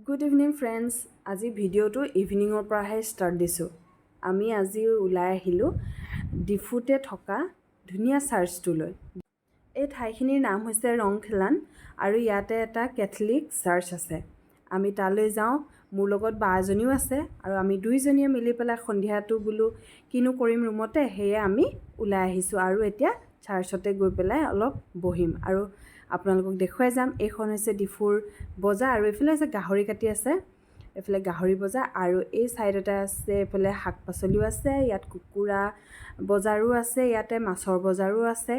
Good evening friends. আজি ভিডিঅ'টো ইভিনিঙৰ পৰাহে ষ্টাৰ্ট দিছোঁ। আমি আজি ওলাই আহিলোঁ ডিফুতে থকা ধুনীয়া চাৰ্চটোলৈ। এই ঠাইখিনিৰ নাম হৈছে ৰংখেলান আৰু ইয়াতে এটা কেথলিক চাৰ্চ আছে। আমি তালৈ যাওঁ, মোৰ লগত বা এজনীও আছে আৰু আমি দুইজনীয়ে মিলি পেলাই সন্ধিয়াটো বোলো কিনো কৰিম ৰুমতে, সেয়ে আমি ওলাই আহিছোঁ আৰু এতিয়া চাৰ্চতে গৈ পেলাই অলপ বহিম আৰু আপোনালোকক দেখুৱাই যাম। এইখন হৈছে ডিফুৰ বজাৰ আৰু এইফালে হৈছে গাহৰি কাটি আছে, এইফালে গাহৰি বজাৰ আৰু এই ছাইডতে আছে এইফালে শাক পাচলিও আছে, ইয়াত কুকুৰা বজাৰো আছে, ইয়াতে মাছৰ বজাৰো আছে।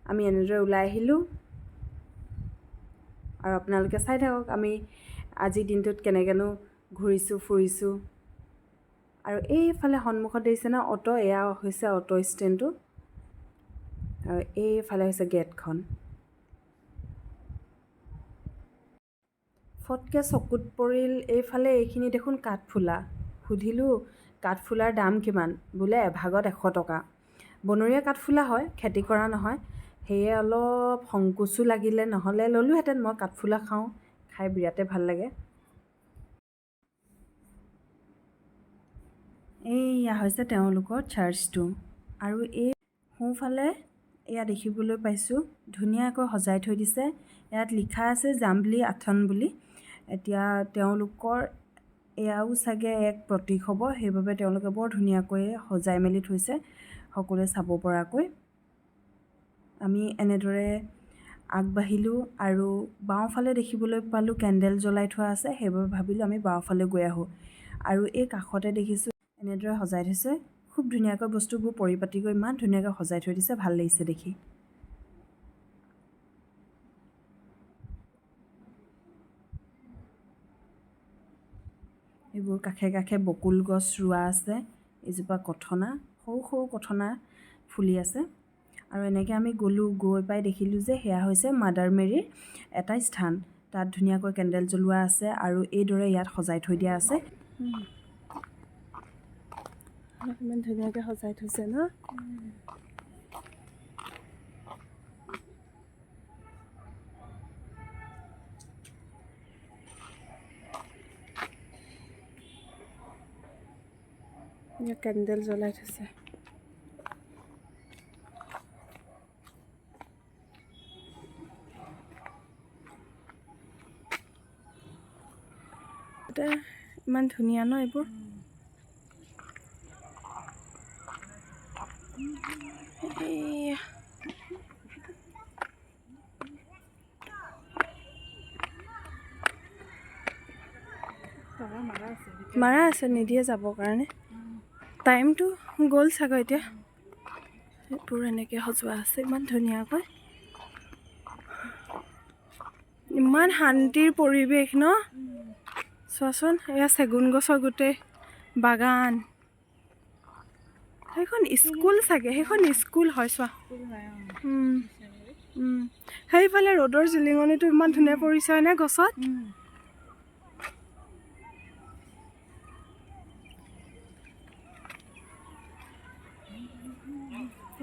আমি এনেদৰে ওলাই আহিলোঁ আৰু আপোনালোকে চাই থাকক আমি আজিৰ দিনটোত কেনেকৈনো ঘূৰিছোঁ ফুৰিছোঁ। আৰু এইফালে সন্মুখত দেখিছে ন অটো, এয়া হৈছে অটো ষ্টেণ্ডটো আৰু এইফালে হৈছে গেটখন। ফটকৈ চকুত পৰিল এইফালে এইখিনি দেখোন কাঠফুলা। সুধিলোঁ কাঠফুলাৰ দাম কিমান? বোলে এভাগত 100 টকা। বনৰীয়া কাঠফুলা হয়, খেতি কৰা নহয়, সেয়ে অলপ সংকোচো লাগিলে, নহ'লে ল'লোহেঁতেন। মই কাঠফুলা খাওঁ, খাই বিৰাটেই ভাল লাগে। এইয়া হৈছে তেওঁলোকৰ চাৰ্চটো আৰু এই সোঁফালে এয়া দেখিবলৈ পাইছোঁ ধুনীয়াকৈ সজাই থৈ দিছে। ইয়াত লিখা আছে জাম্বলি আথন বুলি। এতিয়া তেওঁলোকৰ এয়াও চাগে এক প্ৰতীক হ'ব, সেইবাবে তেওঁলোকে বৰ ধুনীয়াকৈ সজাই মেলি থৈছে সকলোৱে চাব পৰাকৈ। আমি এনেদৰে আগবাঢ়িলোঁ আৰু বাওঁফালে দেখিবলৈ পালোঁ কেণ্ডেল জ্বলাই থোৱা আছে, সেইবাবে ভাবিলোঁ আমি বাওঁফালে গৈ আহোঁ। আৰু এই কাষতে দেখিছোঁ এনেদৰে সজাই থৈছে, খুব ধুনীয়াকৈ বস্তুবোৰ পৰিপাটি কৰি ইমান ধুনীয়াকৈ সজাই থৈ দিছে, ভাল লাগিছে দেখি। এইবোৰ কাষে কাষে বকুল গছ ৰোৱা আছে, এজোপা কথনা, সৰু সৰু কথনা ফুলি আছে। আৰু এনেকৈ আমি গ'লোঁ, গৈ পাই দেখিলোঁ যে সেয়া হৈছে মাদাৰ মেৰীৰ এটা স্থান। তাত ধুনীয়াকৈ কেণ্ডেল জ্বলোৱা আছে আৰু এইদৰে ইয়াত সজাই থৈ দিয়া আছে। ইমান ধুনীয়াকৈ সজাই থৈছে ন। কেণ্ডেল জ্বলাই থৈছে। ইমান ধুনীয়া ন এইবোৰ। মাৰা আছে, নিদিয়ে যাবৰ কাৰণে। টাইমটো গ'ল চাগৈ এতিয়া। এইবোৰ এনেকৈ সজোৱা আছে ইমান ধুনীয়াকৈ। ইমান শান্তিৰ পৰিৱেশ ন, চোৱাচোন। এয়া চেগুন গছৰ গোটেই বাগান। সেইখন স্কুল চাগে, সেইখন স্কুল হয় চোৱা। সেইফালে ৰ'দৰ জিলিঙনিটো ইমান ধুনীয়া পৰিছে হয়নে গছত।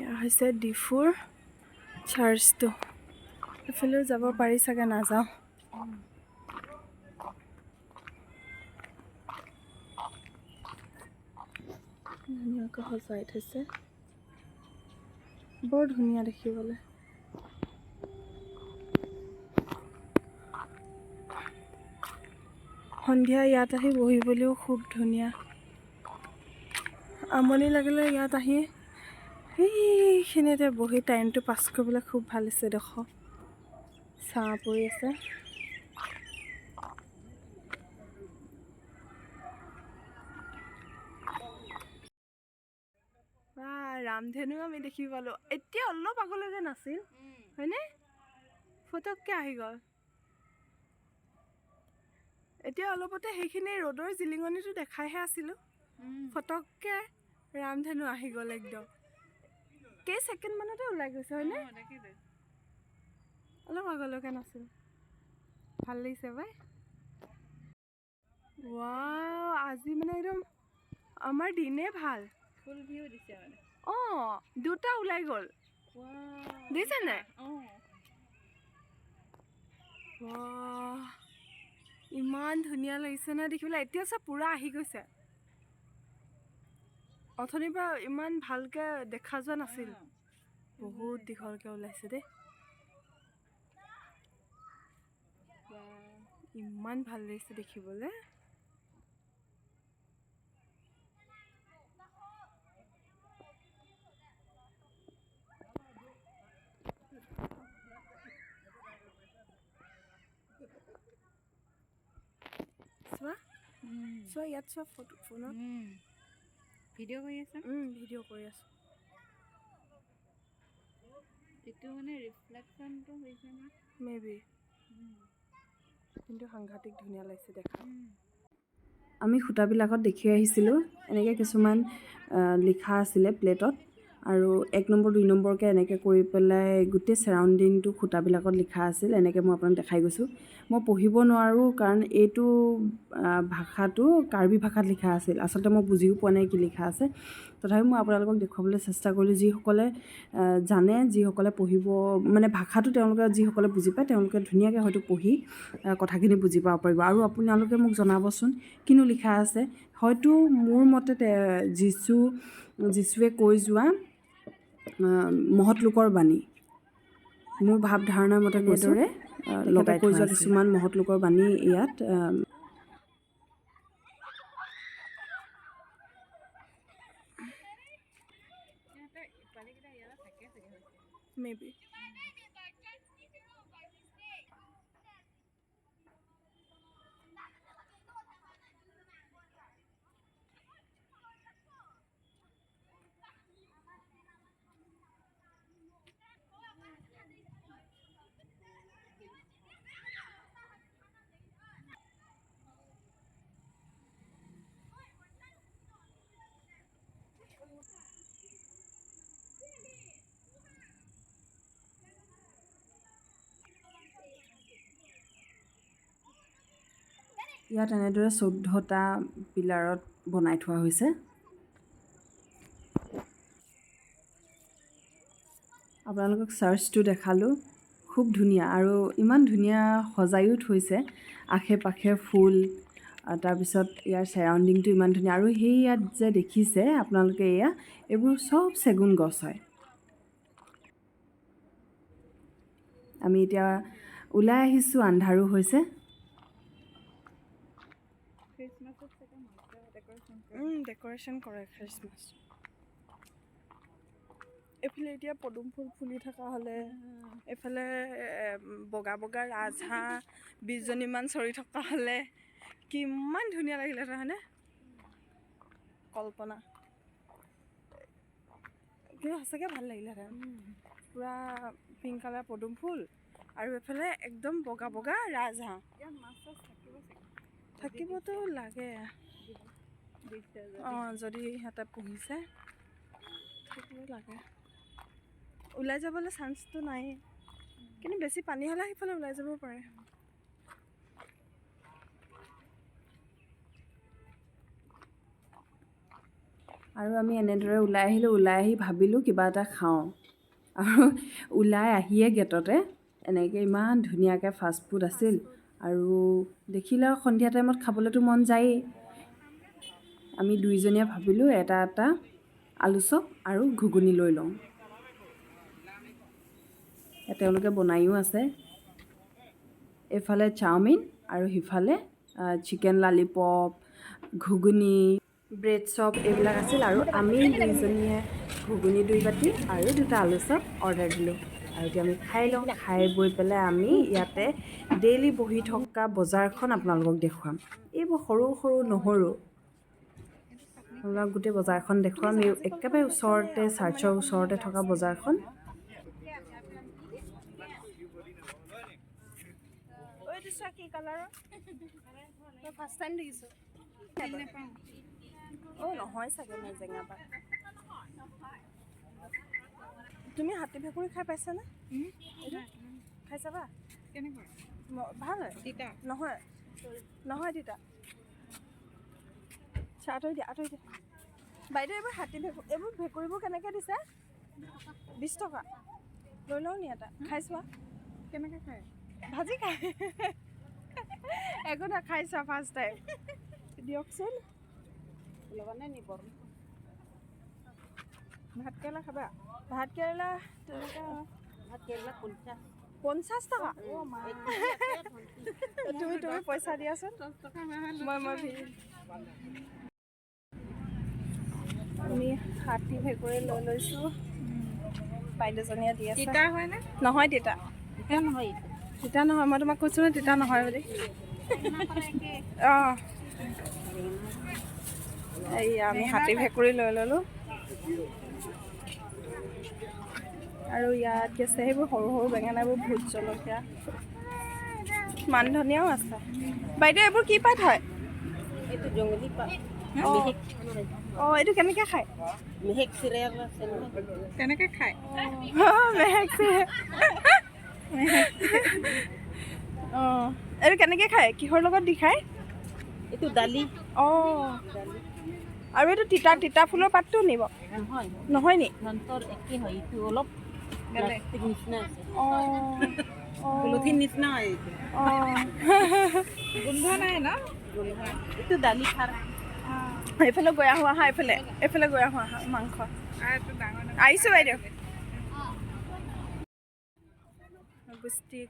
এয়া হৈছে ডিফুৰ চাৰ্চটো। এইফালেও যাব পাৰি চাগে, নাযাওঁ। ধুনীয়াকৈ সজাই থৈছে, বৰ ধুনীয়া দেখিবলৈ। সন্ধিয়া ইয়াত আহি বহিবলৈও খুব ধুনীয়া। আমনি লাগিলে ইয়াত আহি সেইখিনিতে বহি টাইমটো পাছ কৰিবলৈ খুব ভাল হৈছে। দেখক ছাঁ পৰি আছে। ৰামধেনু আমি দেখি পালোঁ। এতিয়া অলপ আগলৈকে নাছিল হয়নে, ফটককৈ আহি গ'ল। এতিয়া অলপতে সেইখিনি ৰ'দৰ জিলিঙনিটো দেখাইহে আছিলোঁ, ফটককৈ ৰামধেনু আহি গ'ল একদম। কেই ছেকেণ্ডমানতে ওলাই গৈছে হয়নে, অলপ আগলৈকে নাছিল। ভাল লাগিছে বাই। ৱাও, আজি মানে একদম আমাৰ দিনে ভাল। ফুল ভিউ দিছে মানে। দুটা ওলাই গ'ল, দিছে নাই? ইমান ধুনীয়া লাগিছে না দেখিবলৈ এতিয়া চব পুৰা আহি গৈছে অথনিৰ পৰা ইমান ভালকে দেখা যোৱা নাছিল বহুত দীঘলকে ওলাইছে দেই ইমান ভাল লাগিছে দেখিবলৈ চোৱা ইয়াত চোৱা ফোনত ভিডিঅ' কৰি আছা ভিডিঅ' কৰি আছোঁ এইটো মানে ৰিফ্লেকশ্যনটো হৈছে না মেবি কিন্তু সাংঘাতিক ধুনীয়া লাগিছে দেখা আমি সূতাবিলাকত দেখি আহিছিলোঁ এনেকৈ কিছুমান লিখা আছিলে প্লেটত আৰু 1 নম্বৰ 2 নম্বৰকৈ এনেকৈ কৰি পেলাই গোটেই চাৰাউণ্ডিংটো সূতাবিলাকত লিখা আছিল এনেকৈ মই আপোনাক দেখাই গৈছোঁ মই পঢ়িব নোৱাৰোঁ কাৰণ এইটো ভাষাটো কাৰ্বি ভাষাত লিখা আছিল আচলতে মই বুজিও পোৱা নাই কি লিখা আছে তথাপি মই আপোনালোকক দেখুৱাবলৈ চেষ্টা কৰিলোঁ যিসকলে জানে যিসকলে পঢ়িব মানে ভাষাটো তেওঁলোকে যিসকলে বুজি পায় তেওঁলোকে ধুনীয়াকৈ হয়তো পঢ়ি কথাখিনি বুজি পাব পাৰিব আৰু আপোনালোকে মোক জনাবচোন কিনো লিখা আছে হয়তো মোৰ মতে যীশুৱে কৈ যোৱা মহৎ লোকৰ বাণী মোৰ ভাৱ ধাৰণাৰ মতে কৈছোঁৰে লগাই কৈ যোৱা কিছুমান মহৎ লোকৰ বাণী ইয়াত মেবি ইয়াত এনেদৰে 14টা পিলাৰত বনাই থোৱা হৈছে আপোনালোকক চাৰ্চটো দেখালোঁ খুব ধুনীয়া আৰু ইমান ধুনীয়া সজায়ো থৈছে আশে পাশে ফুল তাৰপিছত ইয়াৰ চাৰাউণ্ডিংটো ইমান ধুনীয়া আৰু সেই ইয়াত যে দেখিছে আপোনালোকে এইবোৰ চব চেগুন গছ হয় আমি এতিয়া ওলাই আহিছোঁ আন্ধাৰো হৈছে ডেক'ৰেশ্যন কৰে খ্ৰীষ্টমাছ এইফালে এতিয়া পদুম ফুল ফুলি থকা হ'লে এইফালে বগা বগা ৰাজহাঁহ 20 জনীমান চৰি থকা হ'লে কিমান ধুনীয়া লাগিলে হয়নে কল্পনা কিন্তু সঁচাকৈ ভাল লাগিলে পূৰা পিংক কালাৰ পদুম ফুল আৰু এইফালে একদম বগা বগা ৰাজহাঁহ থাকিবতো লাগে যদি সিহঁতে পুহিছে থাকিব লাগে ওলাই যাবলৈ চান্সটো নাই কিন্তু বেছি পানী হ'লে সেইফালে ওলাই যাব পাৰে আৰু আমি এনেদৰে ওলাই আহিলোঁ ওলাই আহি ভাবিলোঁ কিবা এটা খাওঁ আৰু ওলাই আহিয়ে গেটতে এনেকৈ ইমান ধুনীয়াকৈ ফাষ্টফুড আছিল আৰু দেখিলে আৰু সন্ধিয়া টাইমত খাবলৈতো মন যায়েই আমি দুইজনীয়ে ভাবিলোঁ এটা আলু চপ আৰু ঘুগুনি লৈ লওঁ তেওঁলোকে বনায়ো আছে এইফালে চাওমিন আৰু সিফালে চিকেন লালিপপ ঘুগুনি ব্ৰেড চপ এইবিলাক আছিল আৰু আমি দুইজনীয়ে ঘুগুনি 2 বাটি আৰু 2টা আলু চপ অৰ্ডাৰ দিলোঁ আৰু এতিয়া আমি খাই লওঁ খাই বৈ পেলাই আমি ইয়াতে ডেইলি বহি থকা বজাৰখন আপোনালোকক দেখুৱাম এইবোৰ সৰু সৰু নহৰু আপোনালোক গোটেই বজাৰখন দেখুৱাম এই একেবাৰে ওচৰতে চাৰ্চৰ ওচৰতে থকা বজাৰখন কি কালাৰৰ মই ফাৰ্ষ্ট টাইম দেখিছোঁ নহয় চাগে মই জেঙাপাত তুমি হাতী ভেকুৰী খাই পাইছানে খাই চাবা কেনেকুৱা ভাল হয় তিতা নহয় তিতা আঁতৰি দিয়া বাইদেউ এইবোৰ হাতী এইবোৰ ভেকুৰীবোৰ কেনেকৈ দিছে 20 টকা লৈ লওঁ নি এটা খাই চোৱা কেনেকৈ খায় ভাজি খায় একো নাখাইছা ফাৰ্ষ্ট টাইম দিয়কচোন ভাত কেৰেলা খাবা ভাত কেৰেলা তেনেকুৱা 50 টকা তুমি পইচা দিয়াচোন আমি হাতী ভেকুৰী লৈ লৈছোঁ বাইদেউজনীয়ে দি আছে তিতা হয়নে নহয় তিতা তিতা নহয় মই তোমাক কৈছোঁ নহয় তিতা নহয় বুলি অঁ এইয়া আমি হাতী ভেকুৰী লৈ ল'লোঁ আৰু ইয়াত কি আছে সেইবোৰ সৰু সৰু বেঙেনাবোৰ ভোট জলকীয়া মান ধনিয়াও আছে বাইদেউ এইবোৰ কি পাত হয় এইটো জংগলী পাত অঁ এইটো কেনেকৈ খায় মেহেক চিৰিয়েল আছে তেনেকৈ খায় মেহেক চিৰিয়েল অঁ এইটো কেনেকৈ খায় কিহৰ লগত দি খায় এইটো দালি অঁ আৰু এইটো তিতা ফুলৰ পাতটো নিব নহয় নহয় নি সিহঁতৰ একে হয় এইটো অলপ প্লাষ্টিক নিচিনা আছে অঁ পলিথিন নিচিনা হয় এইটো অঁ গোন্ধ নাই ন এইটো দালি খাৰ এইফালে গৈ আহোঁ আহা এইফালে গৈ আহোঁ আহা মাংস এইটো ডাঙৰ আহিছোঁ বাইদেউ ষ্টিক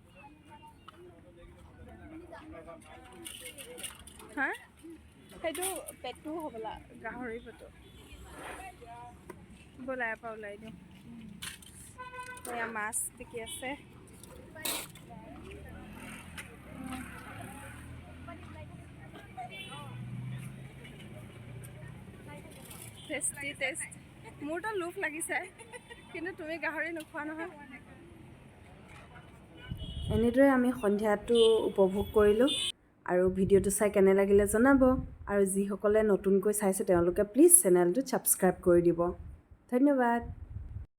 হা সেইটো পেটটো হ'বলা গাহৰি পেটটো ব'লা ইয়াৰ পৰা ওলাই দিওঁ এয়া মাছ বিকি আছে টেষ্ট মোৰতো লোভ লাগিছে কিন্তু তুমি গাহৰি নোখোৱা নহয় এনেদৰে আমি সন্ধিয়াটো উপভোগ কৰিলোঁ আৰু ভিডিঅ'টো চাই কেনে লাগিলে জনাব আৰু যিসকলে নতুনকৈ চাইছে তেওঁলোকে প্লিজ চেনেলটো ছাবস্ক্ৰাইব কৰি দিব ধন্যবাদ